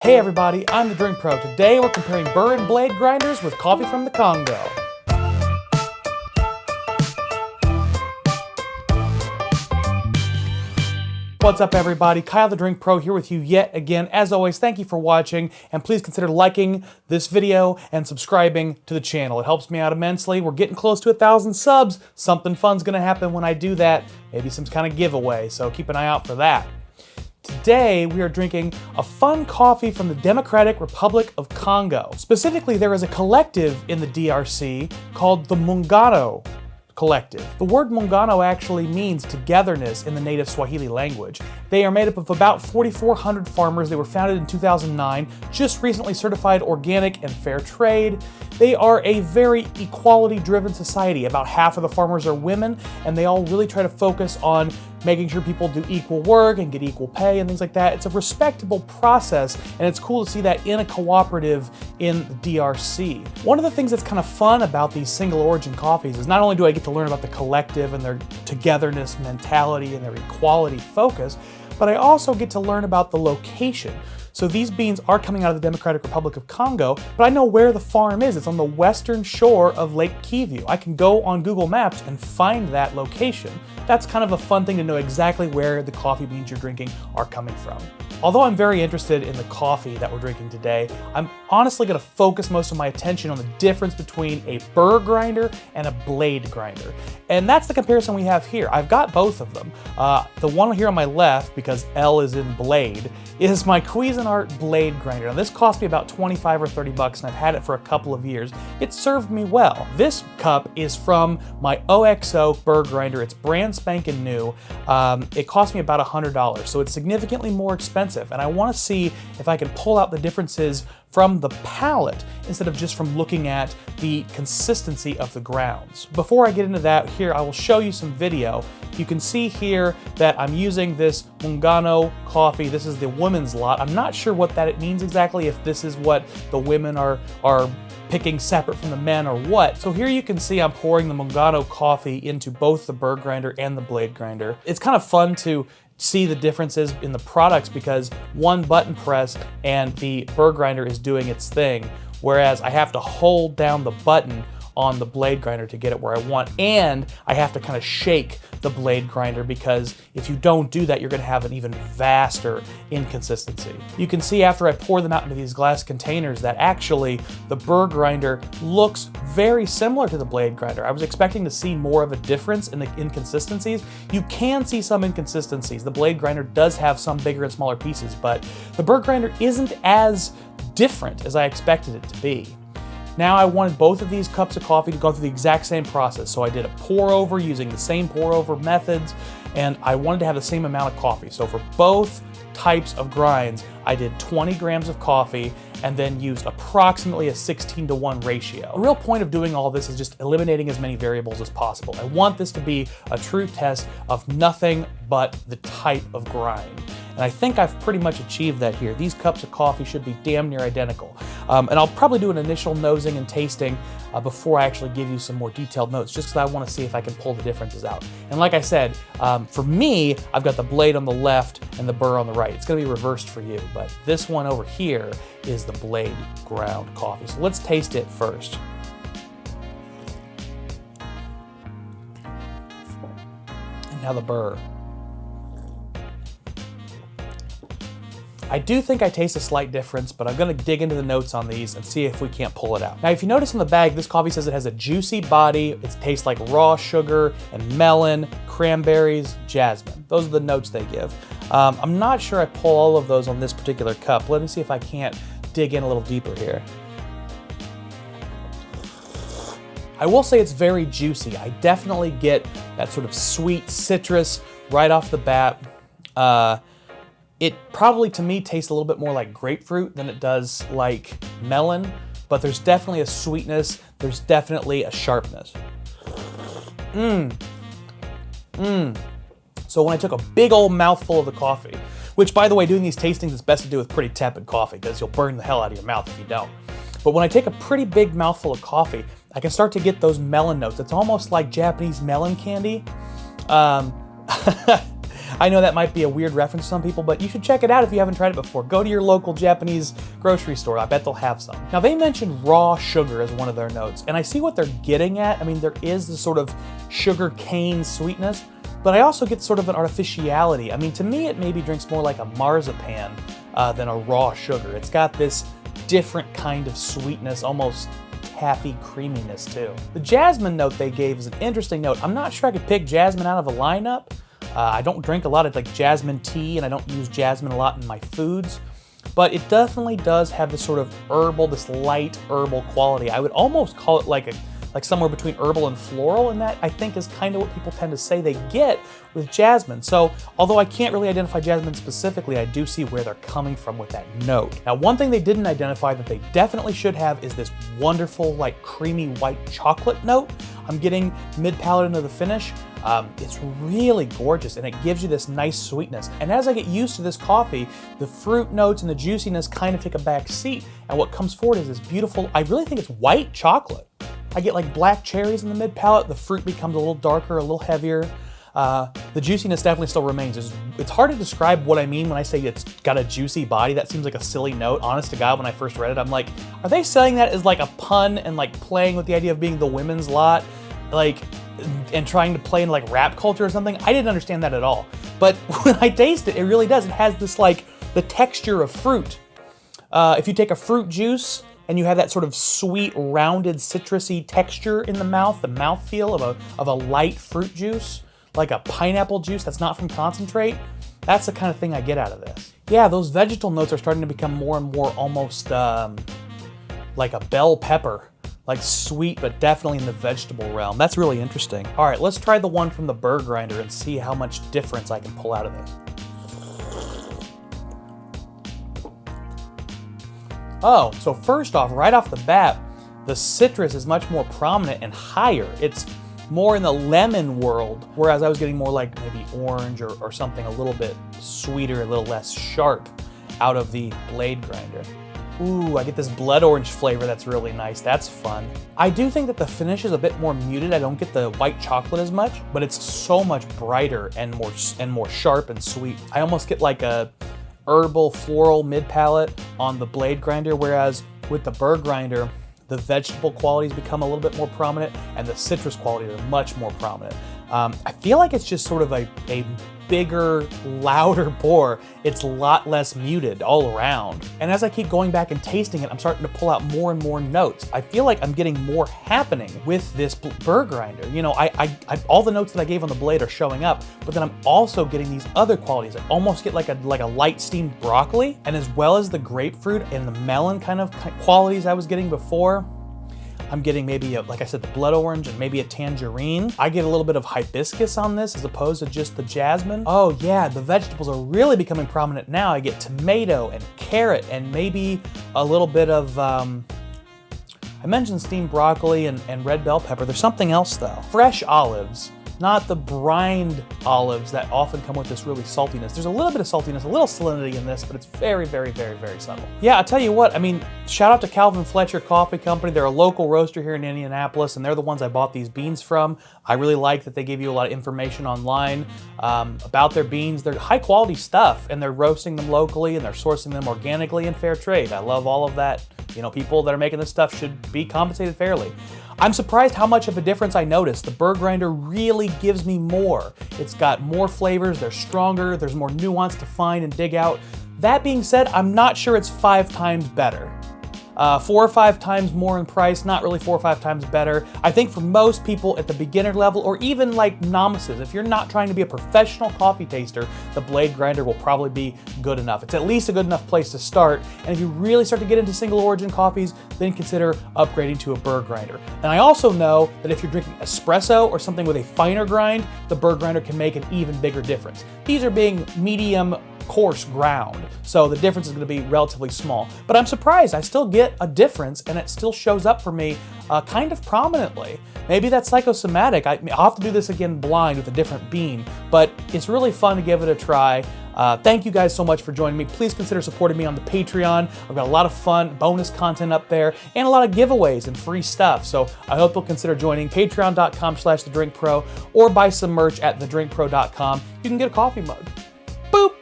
Hey everybody, I'm the Drink Pro. Today we're comparing burr and blade grinders with coffee from the Congo. What's up everybody, Kyle the Drink Pro here with you yet again. As always, thank you for watching, and please consider liking this video and subscribing to the channel. It helps me out immensely. We're getting close to 1,000 subs. Something fun's gonna happen when I do that. Maybe some kind of giveaway, so keep an eye out for that. Today, we are drinking a fun coffee from the Democratic Republic of Congo. Specifically, there is a collective in the DRC called the Muungano collective. The word Muungano actually means togetherness in the native Swahili language. They are made up of about 4,400 farmers. They were founded in 2009, just recently certified organic and fair trade. They are a very equality-driven society. About half of the farmers are women, and they all really try to focus on making sure people do equal work and get equal pay and things like that. It's a respectable process, and it's cool to see that in a cooperative in the DRC. One of the things that's kind of fun about these single origin coffees is not only do I get to learn about the collective and their togetherness mentality and their equality focus, but I also get to learn about the location. So these beans are coming out of the Democratic Republic of Congo, but I know where the farm is. It's on the western shore of Lake Kivu. I can go on Google Maps and find that location. That's kind of a fun thing to know exactly where the coffee beans you're drinking are coming from. Although I'm very interested in the coffee that we're drinking today, I'm honestly going to focus most of my attention on the difference between a burr grinder and a blade grinder. And that's the comparison we have here. I've got both of them. The one here on my left, because L is in blade, is my Cuisinart blade grinder. Now this cost me about 25 or 30 bucks, and I've had it for a couple of years. It served me well. This cup is from my OXO burr grinder. It's brand spanking new. It cost me about $100, so it's significantly more expensive. And I want to see if I can pull out the differences from the palate instead of just from looking at the consistency of the grounds. Before I get into that, here I will show you some video. You can see here that I'm using this Muungano coffee. This is the women's lot. I'm not sure what that it means exactly, if this is what the women are picking separate from the men or what. So here you can see I'm pouring the Muungano coffee into both the burr grinder and the blade grinder. It's kind of fun to see the differences in the products because one button press and the burr grinder is doing its thing, whereas I have to hold down the button on the blade grinder to get it where I want, and I have to kind of shake the blade grinder because if you don't do that, you're going to have an even vaster inconsistency. You can see after I pour them out into these glass containers that actually the burr grinder looks very similar to the blade grinder. I was expecting to see more of a difference in the inconsistencies. You can see some inconsistencies. The blade grinder does have some bigger and smaller pieces, but the burr grinder isn't as different as I expected it to be. Now I wanted both of these cups of coffee to go through the exact same process. So I did a pour over using the same pour over methods, and I wanted to have the same amount of coffee. So for both types of grinds, I did 20 grams of coffee and then used approximately a 16:1 ratio. The real point of doing all this is just eliminating as many variables as possible. I want this to be a true test of nothing but the type of grind. And I think I've pretty much achieved that here. These cups of coffee should be damn near identical. And I'll probably do an initial nosing and tasting before I actually give you some more detailed notes, just because I want to see if I can pull the differences out. And like I said, for me, I've got the blade on the left and the burr on the right. It's going to be reversed for you, but this one over here is the blade ground coffee. So let's taste it first. And now the burr. I do think I taste a slight difference, but I'm gonna dig into the notes on these and see if we can't pull it out. Now, if you notice on the bag, this coffee says it has a juicy body. It tastes like raw sugar and melon, cranberries, jasmine. Those are the notes they give. I'm not sure I pull all of those on this particular cup. Let me see if I can't dig in a little deeper here. I will say it's very juicy. I definitely get that sort of sweet citrus right off the bat. It probably, to me, tastes a little bit more like grapefruit than it does like melon, but there's definitely a sweetness, there's definitely a sharpness. So when I took a big old mouthful of the coffee, which by the way, doing these tastings is best to do with pretty tepid coffee because you'll burn the hell out of your mouth if you don't. But when I take a pretty big mouthful of coffee, I can start to get those melon notes. It's almost like Japanese melon candy. I know that might be a weird reference to some people, but you should check it out if you haven't tried it before. Go to your local Japanese grocery store. I bet they'll have some. Now, they mentioned raw sugar as one of their notes, and I see what they're getting at. I mean, there is this sort of sugar cane sweetness, but I also get sort of an artificiality. I mean, to me, it maybe drinks more like a marzipan than a raw sugar. It's got this different kind of sweetness, almost taffy creaminess too. The jasmine note they gave is an interesting note. I'm not sure I could pick jasmine out of a lineup. I don't drink a lot of like jasmine tea, and I don't use jasmine a lot in my foods, but it definitely does have this sort of herbal, this light herbal quality. I would almost call it like somewhere between herbal and floral, and that I think is kind of what people tend to say they get with jasmine. So although I can't really identify jasmine specifically, I do see where they're coming from with that note. Now, one thing they didn't identify that they definitely should have is this wonderful like creamy white chocolate note. I'm getting mid-palate into the finish. It's really gorgeous, and it gives you this nice sweetness. And as I get used to this coffee, the fruit notes and the juiciness kind of take a back seat, and what comes forward is this beautiful, I really think it's white chocolate. I get like black cherries in the mid-palate, the fruit becomes a little darker, a little heavier. The juiciness definitely still remains. It's hard to describe what I mean when I say it's got a juicy body. That seems like a silly note. Honest to God, when I first read it, I'm like, are they saying that as like a pun and like playing with the idea of being the women's lot? Like, and trying to play in like rap culture or something? I didn't understand that at all. But when I taste it, it really does. It has this like, the texture of fruit. If you take a fruit juice, and you have that sort of sweet, rounded, citrusy texture in the mouthfeel of a light fruit juice, like a pineapple juice that's not from concentrate. That's the kind of thing I get out of this. Yeah, those vegetal notes are starting to become more and more almost like a bell pepper, like sweet, but definitely in the vegetable realm. That's really interesting. All right, let's try the one from the burr grinder and see how much difference I can pull out of this. Oh, so first off, right off the bat, the citrus is much more prominent and higher. It's more in the lemon world, whereas I was getting more like maybe orange or something a little bit sweeter, a little less sharp out of the blade grinder. Ooh, I get this blood orange flavor that's really nice. That's fun. I do think that the finish is a bit more muted. I don't get the white chocolate as much, but it's so much brighter and more sharp and sweet. I almost get like a herbal floral mid-palate on the blade grinder, whereas with the burr grinder, the vegetable qualities become a little bit more prominent and the citrus qualities are much more prominent. I feel like it's just sort of a bigger, louder pour. It's a lot less muted all around. And as I keep going back and tasting it, I'm starting to pull out more and more notes. I feel like I'm getting more happening with this burr grinder. You know, all the notes that I gave on the blade are showing up, but then I'm also getting these other qualities. I almost get like a light steamed broccoli, and as well as the grapefruit and the melon kind of qualities I was getting before. I'm getting maybe, like I said, the blood orange and maybe a tangerine. I get a little bit of hibiscus on this as opposed to just the jasmine. Oh yeah, the vegetables are really becoming prominent now. I get tomato and carrot and maybe a little bit of, I mentioned steamed broccoli and red bell pepper. There's something else though. Fresh olives. Not the brined olives that often come with this really saltiness. There's a little bit of saltiness, a little salinity in this, but it's very, very, very, very subtle. Yeah, I'll tell you what, I mean, shout out to Calvin Fletcher Coffee Company. They're a local roaster here in Indianapolis, and they're the ones I bought these beans from. I really like that they give you a lot of information online about their beans. They're high quality stuff, and they're roasting them locally, and they're sourcing them organically and fair trade. I love all of that. You know, people that are making this stuff should be compensated fairly. I'm surprised how much of a difference I noticed. The burr grinder really gives me more. It's got more flavors, they're stronger, there's more nuance to find and dig out. That being said, I'm not sure it's 5 times better. 4 or 5 times more in price, not really 4 or 5 times better. I think for most people at the beginner level, or even like novices, if you're not trying to be a professional coffee taster, the blade grinder will probably be good enough. It's at least a good enough place to start. And if you really start to get into single origin coffees, then consider upgrading to a burr grinder. And I also know that if you're drinking espresso or something with a finer grind, the burr grinder can make an even bigger difference. These are being medium coarse ground. So the difference is going to be relatively small. But I'm surprised I still get a difference and it still shows up for me kind of prominently. Maybe that's psychosomatic. I'll have to do this again blind with a different bean, but it's really fun to give it a try. Thank you guys so much for joining me. Please consider supporting me on the Patreon. I've got a lot of fun bonus content up there and a lot of giveaways and free stuff. So I hope you'll consider joining patreon.com/thedrinkpro or buy some merch at thedrinkpro.com. You can get a coffee mug. Boop!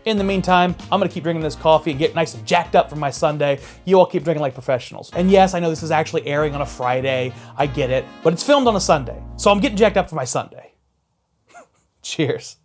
In the meantime, I'm gonna keep drinking this coffee and get nice and jacked up for my Sunday. You all keep drinking like professionals. And yes, I know this is actually airing on a Friday. I get it, but it's filmed on a Sunday. So I'm getting jacked up for my Sunday. Cheers.